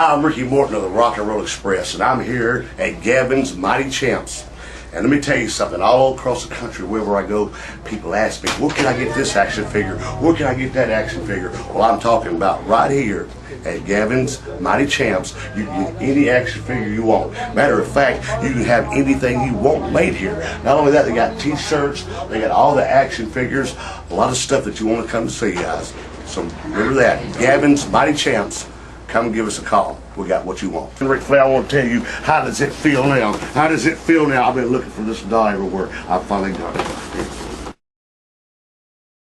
Hi, I'm Ricky Morton of the Rock and Roll Express, and I'm here at Gavin's Mighty Champs. And let me tell you something, all across the country, wherever I go, people ask me, where can I get this action figure? Where can I get that action figure? Well, I'm talking about right here at Gavin's Mighty Champs. You can get any action figure you want. Matter of fact, you can have anything you want made here. Not only that, they got t-shirts, they got all the action figures, a lot of stuff that you want to come to see, guys. So remember that, Gavin's Mighty Champs. Come give us a call. We got what you want. Rick Flair, I want to tell you, how does it feel now? How does it feel now? I've been looking for this doll everywhere. I finally got it.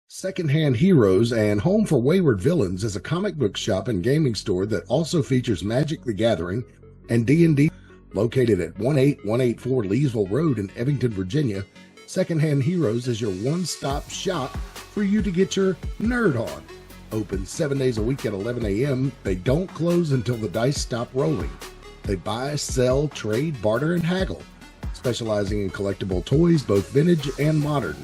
Secondhand Heroes and Home for Wayward Villains is a comic book shop and gaming store that also features Magic the Gathering and D&D. Located at 18184 Leesville Road in Evington, Virginia, Secondhand Heroes is your one-stop shop for you to get your nerd on. Open 7 days a week at 11 a.m. They don't close until the dice stop rolling. They buy, sell, trade, barter, and haggle, specializing in collectible toys, both vintage and modern,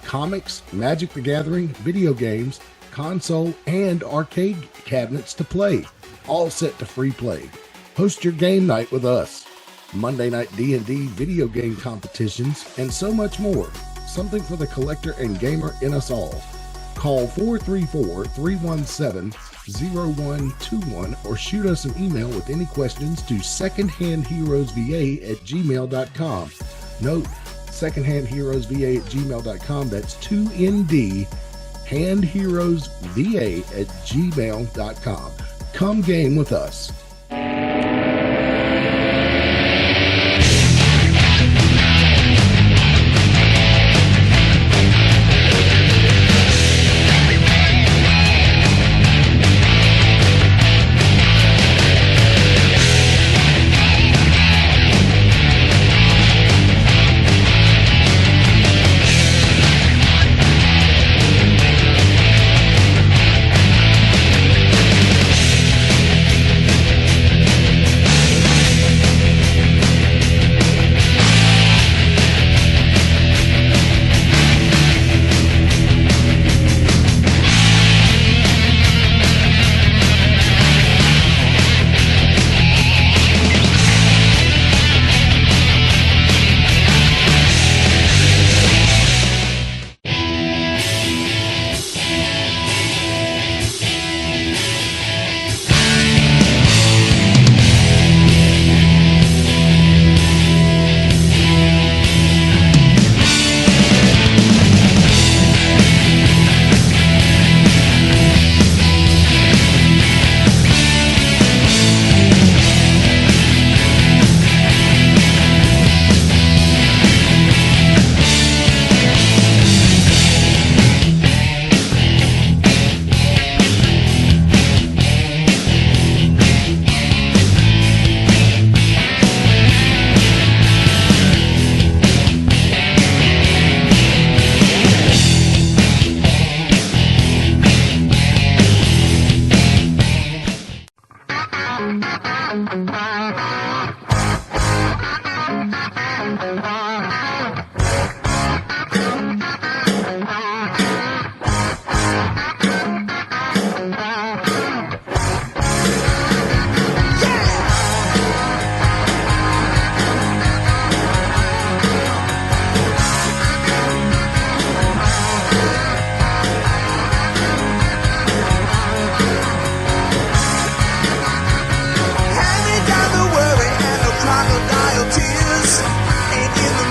comics, Magic the Gathering, video games, console, and arcade cabinets to play, all set to free play. Host your game night with us, Monday night D&D video game competitions, and so much more. Something for the collector and gamer in us all. Call 434-317-0121 or shoot us an email with any questions to secondhandheroesva@gmail.com. Note, secondhandheroesva@gmail.com. That's 2ND, handheroesva@gmail.com. Come game with us. Hand me down the worry and no crocodile tears. And in the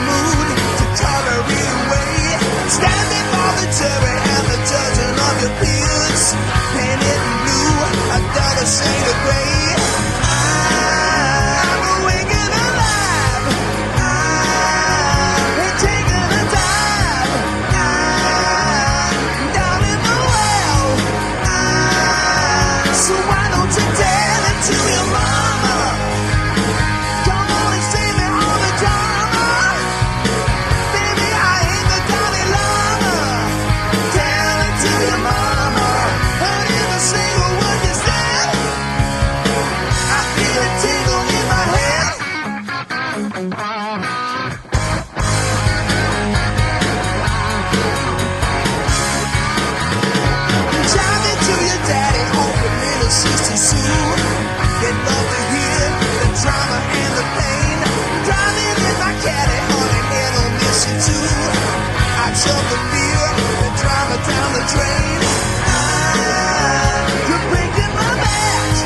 drama and the pain. Driving in my caddy on an intermission too. I shove the fear and drama down the drain. You're breaking my back.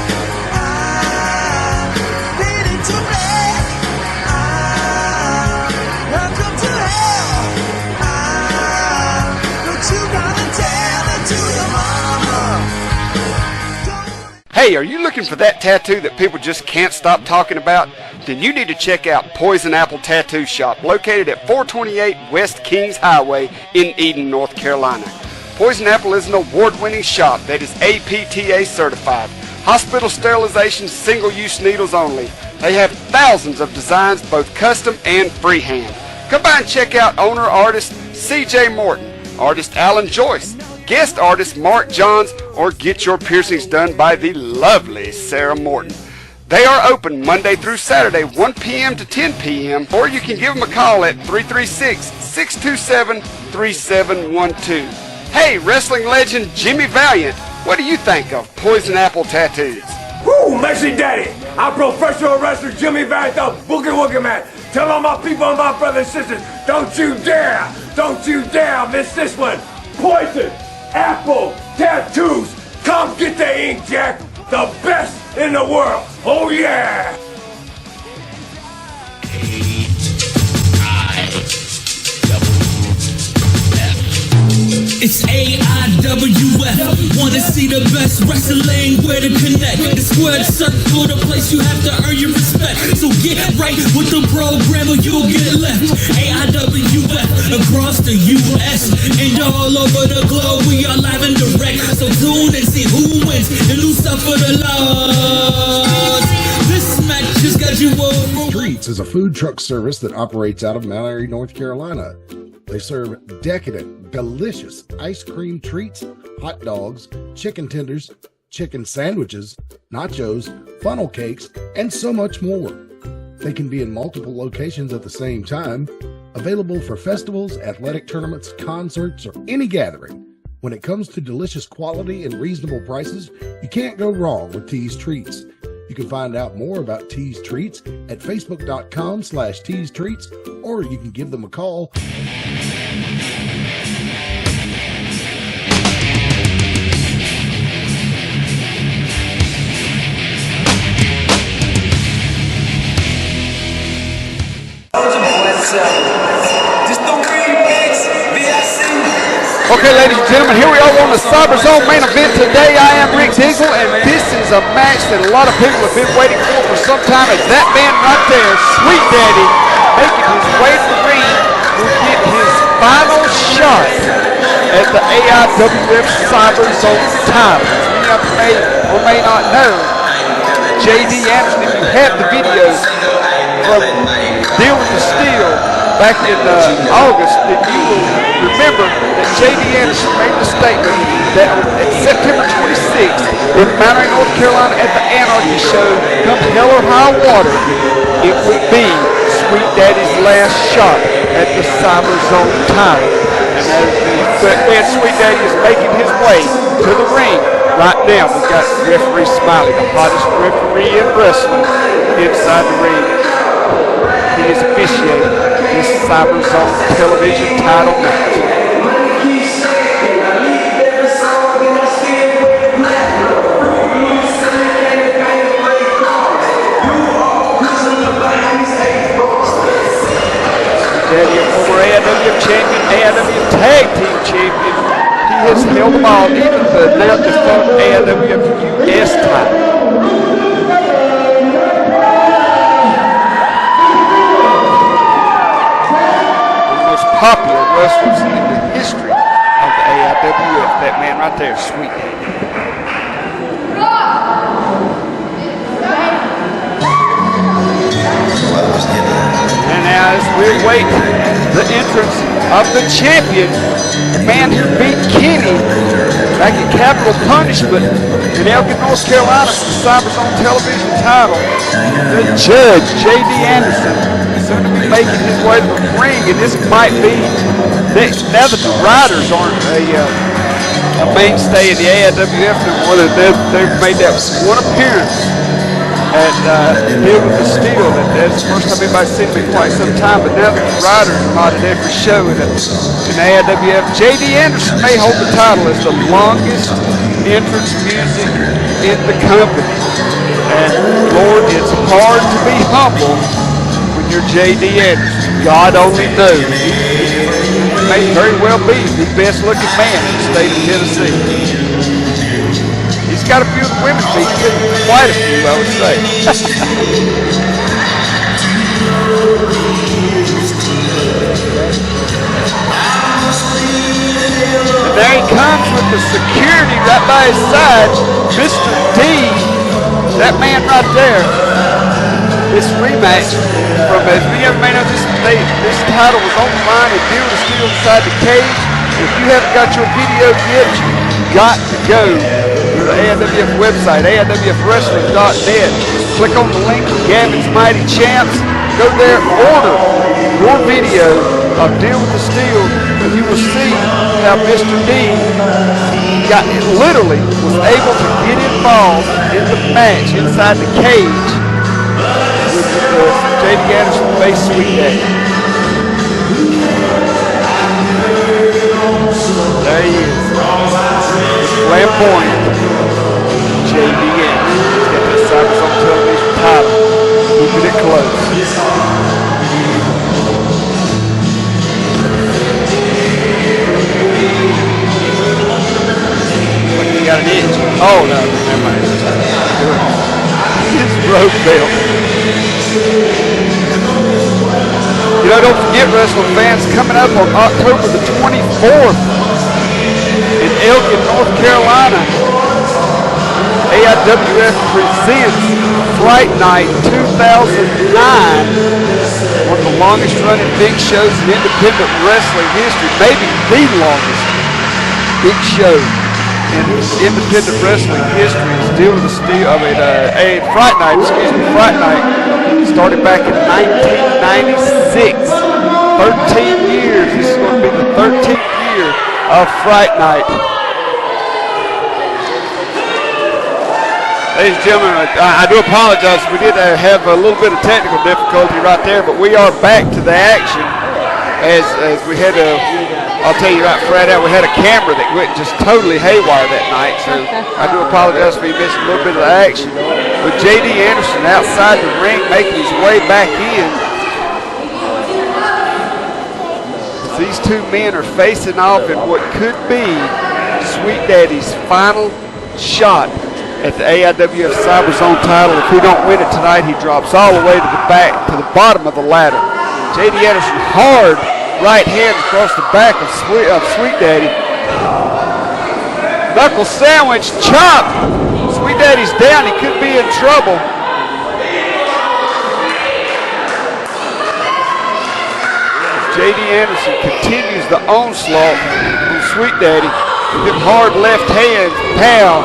Fading to black. Welcome to hell. But you gotta tell it to your mama. Hey, are you looking for that tattoo that people just can't stop talking about? Then you need to check out Poison Apple Tattoo Shop, located at 428 West Kings Highway in Eden, North Carolina. Poison Apple is an award-winning shop that is APTA certified. Hospital sterilization, single-use needles only. They have thousands of designs, both custom and freehand. Come by and check out owner-artist CJ Morton, artist Alan Joyce, guest artist Mark Johns, or get your piercings done by the lovely Sarah Morton. They are open Monday through Saturday, 1 p.m. to 10 p.m., or you can give them a call at 336-627-3712. Hey, wrestling legend Jimmy Valiant, what do you think of Poison Apple Tattoos? Woo, Messi Daddy! I'm professional wrestler Jimmy Valiant, the Boogie Woogie Man. Tell all my people and my brothers and sisters, don't you dare miss this one. Poison Apple Tattoos. Come get the ink, Jack. The best in the world. Oh, yeah. It's AIWF. Wanna see the best wrestling? Where to connect? The squared circle, the place you have to earn your respect. So get right with the program or you'll get left. AIWF across the US and all over the globe. We are live and direct. So tune and see who wins and who's up for the Lord. This match just got you over. Treats is a food truck service that operates out of Mount Airy, North Carolina. They serve decadent, delicious ice cream treats, hot dogs, chicken tenders, chicken sandwiches, nachos, funnel cakes, and so much more. They can be in multiple locations at the same time, available for festivals, athletic tournaments, concerts, or any gathering. When it comes to delicious quality and reasonable prices, you can't go wrong with T's Treats. You can find out more about T's Treats at facebook.com/T's Treats, or you can give them a call. Okay, ladies and gentlemen, here we are on the Cyberzone main event today. I am Rick Diesel, and this is a match that a lot of people have been waiting for some time. As that man right there, Sweet Daddy, making his way to the ring, will get his final shot at the AIWF Cyberzone title. You may or may not know, J.D. Anderson, if you have the videos from Deal with the Steel back in August, then you will remember that J.D. Anderson made the statement that at September 26th in Mount Airy, North Carolina at the Anarchy Show, come hell or high water, it would be Sweet Daddy's last shot at the Cyberzone title. And Sweet Daddy is making his way to the ring right now. We've got referee Smiley, the hottest referee in wrestling, inside the ring. He is officiating this Cyberzone television title match. Daddy, a former AIWF champion, AIWF tag team champion. He has held them all, even the now defunct AIWF US title. Popular wrestlers in the history of the AIWF. That man right there, Sweet Daddy. And now as we await the entrance of the champion, the man who beat Kenny back at Capital Punishment in Elgin, North Carolina for the Cyberzone television title, the judge, J.D. Anderson, soon to be making his way to the ring, and this might be, now that the Riders aren't a mainstay in the AIWF, they've made that one appearance and Deal with the Steel. That's the first time anybody's seen him in quite some time, but now the riders are not at every show in AIWF. J.D. Anderson may hold the title as the longest entrance music in the company. And Lord, it's hard to be humble when you're J.D. Anderson. God only knows. He may very well be the best looking man in the state of Tennessee. He's got a few of the women feet too. Quite a few, I would say. And there he comes with the security right by his side, Mr. D. That man right there. This rematch from, as many of you may know, this title was on the line and Deal with the Steel inside the cage. If you haven't got your video yet, you've got to go to the AIWF website, AIWFwrestling.net. Click on the link for Gavin's Mighty Champs. Go there, order your video of Deal with the Steel, and you will see how Mr. D literally was able to get involved in the match inside the cage with J.D. Anderson face Sweet Daddy. There he is. Flamboyant J.D. Anderson. He's got that Cyberzone television title. Keeping it close. Like he got an itch. Oh no, never mind. His rope belt. You know, don't forget, wrestling fans, coming up on October the 24th in Elgin, North Carolina, AIWF presents Fright Night 2009, one of the longest running big shows in independent wrestling history, maybe the longest big show in independent wrestling history. Is Deal with the Steel. Fright Night started back in 1996. 13 years. This is going to be the 13th year of Fright Night. Ladies and gentlemen, I do apologize. We did have a little bit of technical difficulty right there, but we are back to the action as we had I'll tell you right out, we had a camera that went just totally haywire that night, so I do apologize for you missing a little bit of the action. But J.D. Anderson outside the ring making his way back in. These two men are facing off in what could be Sweet Daddy's final shot at the AIWF Cyberzone title. If he don't win it tonight, he drops all the way to the bottom of the ladder. J.D. Anderson hard right hand across the back of Sweet Daddy. Knuckle sandwich, chop. Sweet Daddy's down. He could be in trouble. J.D. Anderson continues the onslaught on Sweet Daddy. With him hard left hand, pow,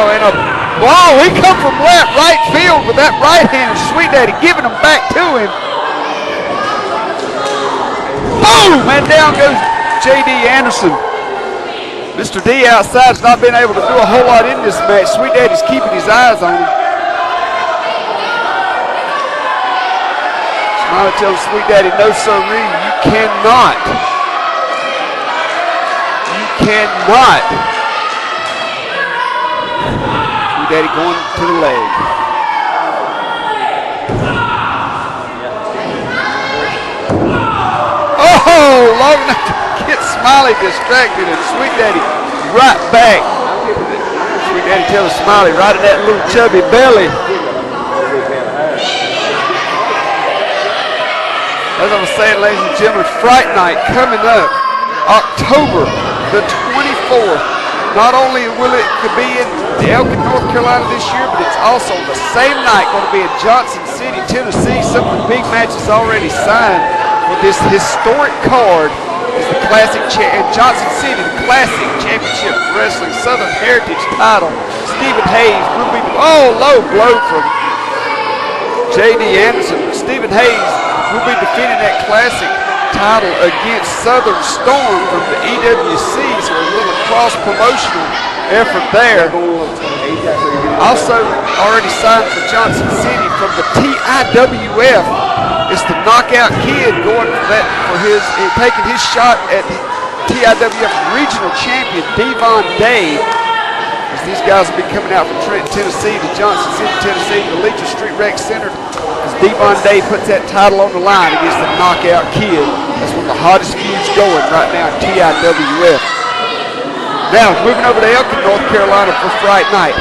and a blow. He come from right field with that right hand. Sweet Daddy giving him back to him. Boom! And down goes J.D. Anderson. Mr. D outside's not been able to do a whole lot in this match. Sweet Daddy's keeping his eyes on him. Smiley tells Sweet Daddy, no sirree, you cannot. You cannot. Sweet Daddy going to the leg. Oh, long enough to get Smiley distracted, and Sweet Daddy right back. Sweet Daddy tells Smiley right in that little chubby belly. As I was saying, ladies and gentlemen, Fright Night coming up October the 24th. Not only will it be in Elgin, North Carolina this year, but it's also the same night going to be in Johnson City, Tennessee. Some of the big matches already signed. With this historic card is the Classic in Johnson City, the Classic Championship Wrestling Southern Heritage title. Stephen Hayes will be, low blow from J.D. Anderson. Stephen Hayes will be defending that Classic title against Southern Storm from the EWC, so a little cross-promotional effort there. Also already signed for Johnson City from the TIWF. It's the knockout kid going taking his shot at the TIWF regional champion, Devon Day. As these guys will be coming out from Trenton, Tennessee to Johnson City, Tennessee, the Legion Street Rec Center. As Devon Day puts that title on the line against the knockout kid. That's one of the hottest feuds going right now in TIWF. Now, moving over to Elkin, North Carolina for Fright Night.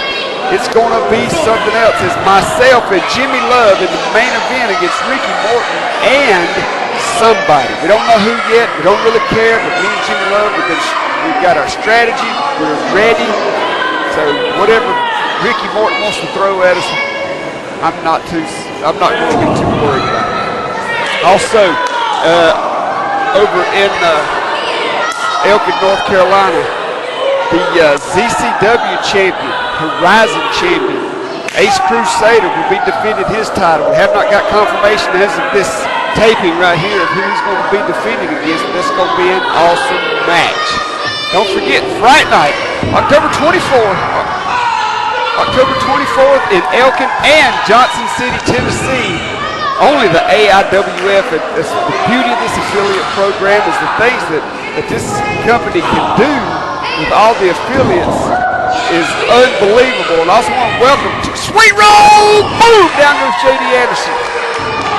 It's going to be something else. It's myself and Jimmy Love in the main event against Ricky Morton and somebody. We don't know who yet. We don't really care. But me and Jimmy Love, we've got our strategy. We're ready. So whatever Ricky Morton wants to throw at us, I'm not going to get too worried about it. Also, over in Elkin, North Carolina, the ZCW champion, Horizon champion, Ace Crusader will be defending his title. We have not got confirmation as of this taping right here of who he's going to be defending against, but this is going to be an awesome match. Don't forget, Fright Night, October 24th in Elkin and Johnson City, Tennessee. Only the AIWF, and the beauty of this affiliate program is the things that this company can do with all the affiliates is unbelievable. And I also want to welcome Sweet Roll, boom, down goes J.D. Anderson.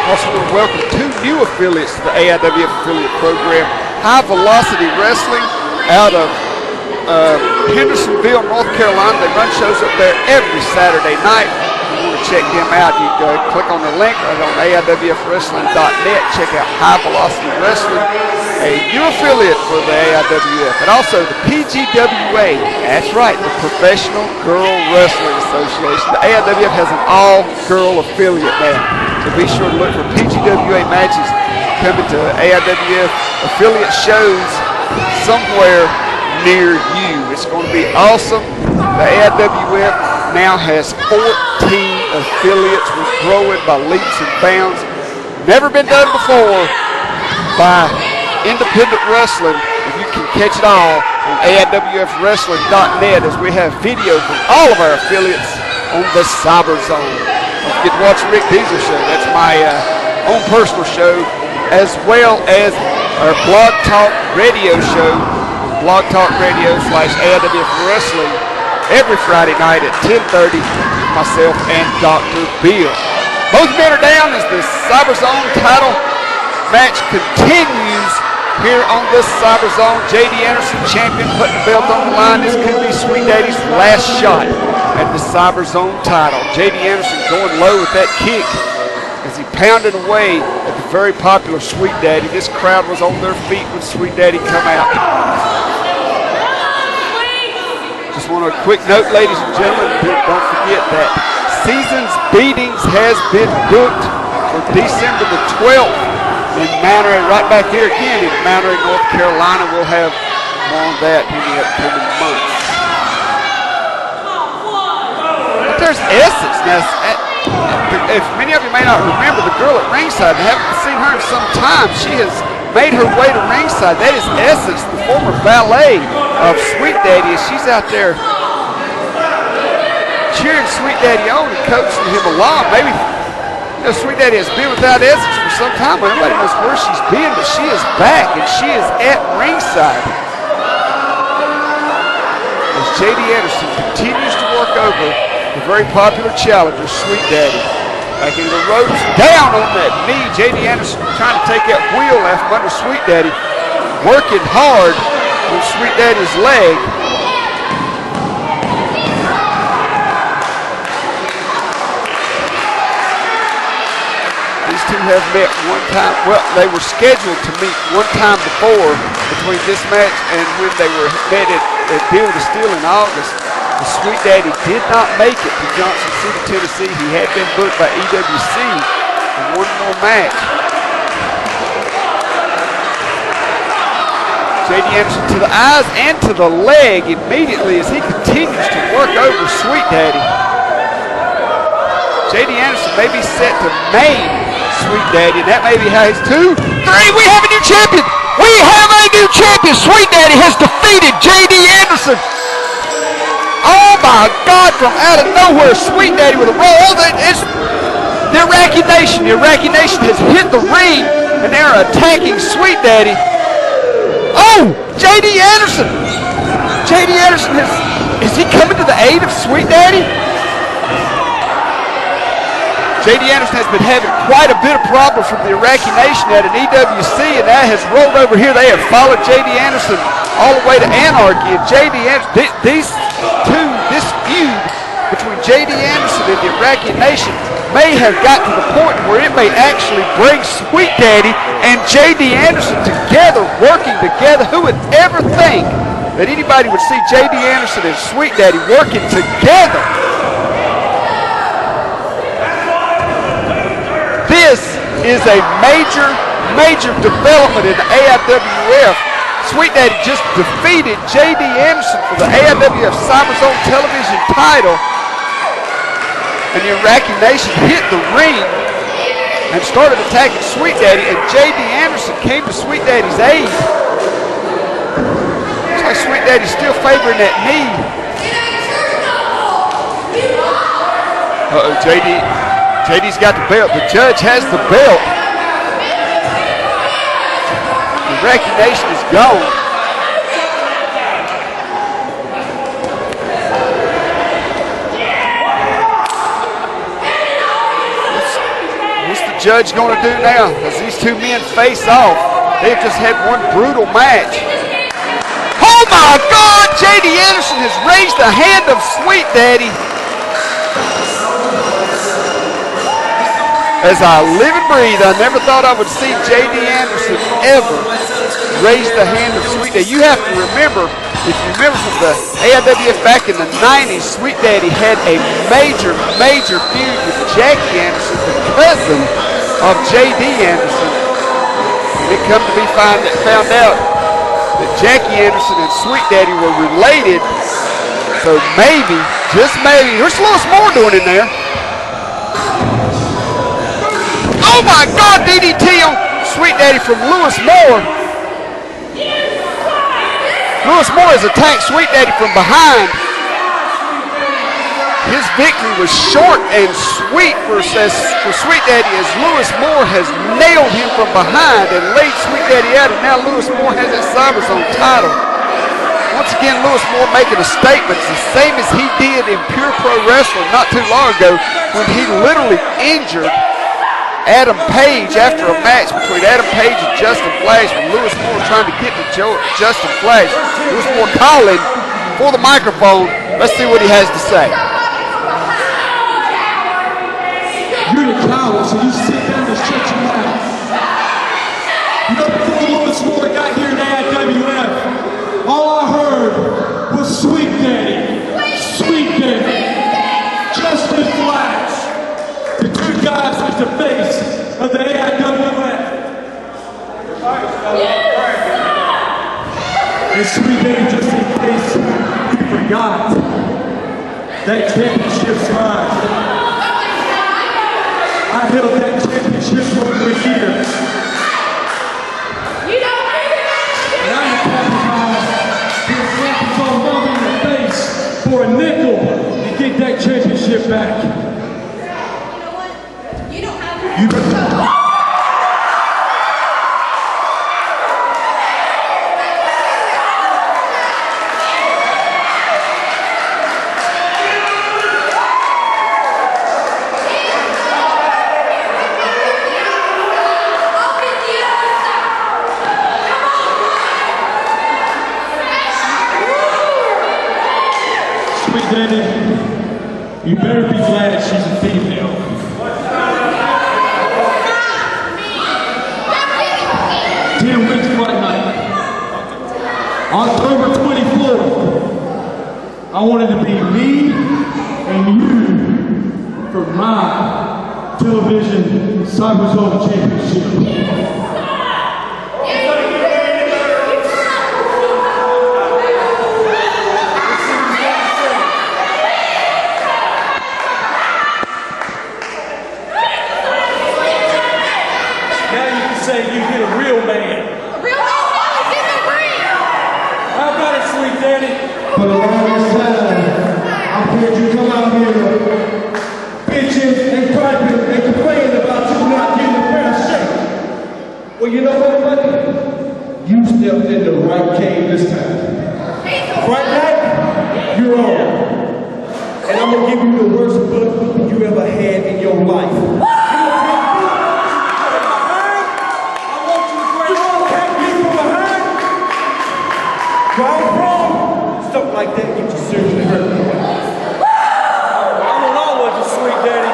Also want to welcome 2 new affiliates to the AIWF affiliate program. High Velocity Wrestling out of Hendersonville, North Carolina. They run shows up there every Saturday night. If you want to check them out, you go click on the link right on AIWFWrestling.net. Check out High Velocity Wrestling, a new affiliate for the AIWF. And also the PGWA, that's right, the Professional Girl Wrestling Association. The AIWF has an all-girl affiliate now. So be sure to look for PGWA matches coming to AIWF affiliate shows somewhere near you. It's going to be awesome. The AIWF now has 14 affiliates. We're growing by leaps and bounds. Never been done before by independent wrestling. If you can catch it all on AIWFWrestling.net, as we have video from all of our affiliates on the Cyberzone. Don't forget to watch Rick Diesel show. That's my own personal show, as well as our Blog Talk radio show, Blog Talk Radio / AIWF Wrestling, every Friday night at 10:30 with myself and Dr. Bill. Both men are down as the Cyberzone title match continues here on the Cyberzone. J.D. Anderson, champion, putting the belt on the line. This could be Sweet Daddy's last shot at the Cyberzone title. J.D. Anderson going low with that kick as he pounded away at the very popular Sweet Daddy. This crowd was on their feet when Sweet Daddy come out. Just want a quick note, ladies and gentlemen, don't forget that Seasons Beatings has been booked for December the 12th in Monterey, right back here again in Monterey, North Carolina. We'll have more on that in the upcoming months. But there's Essence. Now, if many of you may not remember the girl at ringside, I haven't seen her in some time. She has made her way to ringside. That is Essence, the former valet of Sweet Daddy, as she's out there cheering Sweet Daddy on and coaching him along. Maybe, Sweet Daddy has been without Essence for some time, but nobody knows where she's been, but she is back, and she is at ringside. As J.D. Anderson continues to work over the very popular challenger, Sweet Daddy. Back into the ropes, down on that knee. J.D. Anderson trying to take that wheel out from under Sweet Daddy, working hard on Sweet Daddy's leg. These two have met one time. Well, they were scheduled to meet one time before between this match and when they were met at Bill the Steel in August. The Sweet Daddy did not make it to Johnson City, Tennessee. He had been booked by EWC for one more match. J.D. Anderson to the eyes and to the leg immediately as he continues to work over Sweet Daddy. J.D. Anderson may be set to main Sweet Daddy, and that may be how he's 2, 3. We have a new champion. We have a new champion. Sweet Daddy has defeated J.D. Anderson. Oh my God, from out of nowhere, Sweet Daddy with a roll. It's the Iraqi Nation. The Iraqi Nation has hit the ring, and they're attacking Sweet Daddy. Oh, J.D. Anderson. J.D. Anderson is he coming to the aid of Sweet Daddy? J.D. Anderson has been having quite a bit of problems from the Iraqi Nation at an EWC, and that has rolled over here. They have followed J.D. Anderson all the way to Anarchy. And J.D. Anderson, this feud between J.D. Anderson and the Iraqi Nation may have got to the point where it may actually bring Sweet Daddy and J.D. Anderson together, working together. Who would ever think that anybody would see J.D. Anderson and Sweet Daddy working together? This is a major development in the AIWF. Sweet Daddy just defeated J.D. Anderson for the AIWF Cyberzone television title. And the Iraqi Nation hit the ring and started attacking Sweet Daddy, and J.D. Anderson came to Sweet Daddy's aid. Looks like Sweet Daddy's still favoring that knee. Uh-oh, JD's got the belt. The judge has the belt. The Iraqi Nation is gone. What's the judge going to do now as these two men face off? They've just had one brutal match. Oh my God! J.D. Anderson has raised the hand of Sweet Daddy. As I live and breathe, I never thought I would see J.D. Anderson ever raise the hand of Sweet Daddy. You have to remember, if you remember from the AIWF back in the 90s, Sweet Daddy had a major feud with Jackie Anderson, the cousin of J.D. Anderson. And it come to be found out that Jackie Anderson and Sweet Daddy were related. So maybe, just maybe, there's Lewis Moore doing in there. Oh my God, DDT on Sweet Daddy from Lewis Moore. Lewis Moore has attacked Sweet Daddy from behind. His victory was short and sweet for Sweet Daddy, as Lewis Moore has nailed him from behind and laid Sweet Daddy out, and now Lewis Moore has that Cyberzone title. Once again, Lewis Moore making a statement, the same as he did in Pure Pro Wrestling not too long ago, when he literally injured Adam Page after a match between Adam Page and Justin Flash, when Lewis Moore trying to get to Justin Flash. Lewis Moore calling for the microphone. Let's see what he has to say. You're the coward, so you sit down and shut your mouth. You know, before Lewis Moore got here in AIWF, all I heard was Sweet Daddy, Justin Flash. The two guys with the face of the AIWF. And Sweet Daddy, just in case you forgot, that championship's mine. I held that championship over here. And I am talking about being slapped on in the face for a nickel to get that championship back. You don't have You better be glad she's a female. 10 weeks fight night. October 24th. I wanted to be me and you for my television Cyberzone championship. For the longest time, I'm heard you come out here bitching and griping and complaining about you not getting a fair shake. Well, you know what, buddy? You stepped in the right cave this time. Fright night, you're on. And I'm gonna give you the worst butt whooping you ever had in your life. Stuff like that get you seriously hurt. I don't know what you sweet daddy.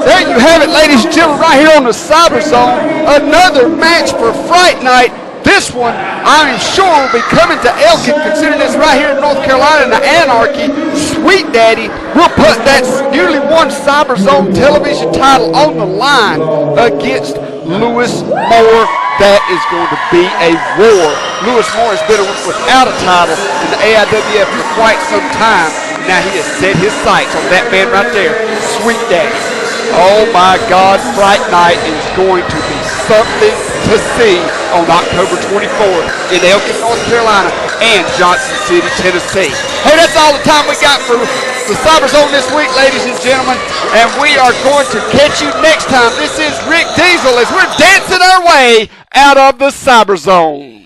There you have it, ladies and gentlemen, right here on the Cyberzone. Another match for Fright Night. This one, I am sure, will be coming to Elkin, considering this right here in North Carolina in the Anarchy. Sweet Daddy will put that newly won Cyberzone television title on the line against Lewis Moore. That is going to be a war. Lewis Moore has been without a title in the AIWF for quite some time. Now he has set his sights on that man right there, Sweet Daddy. Oh my God, Fright Night is going to be something to see on October 24th in Elkin, North Carolina and Johnson City, Tennessee. Hey, that's all the time we got for the Cyberzone this week, ladies and gentlemen, and we are going to catch you next time. This is Rick Diesel as we're dancing our way out of the Cyberzone.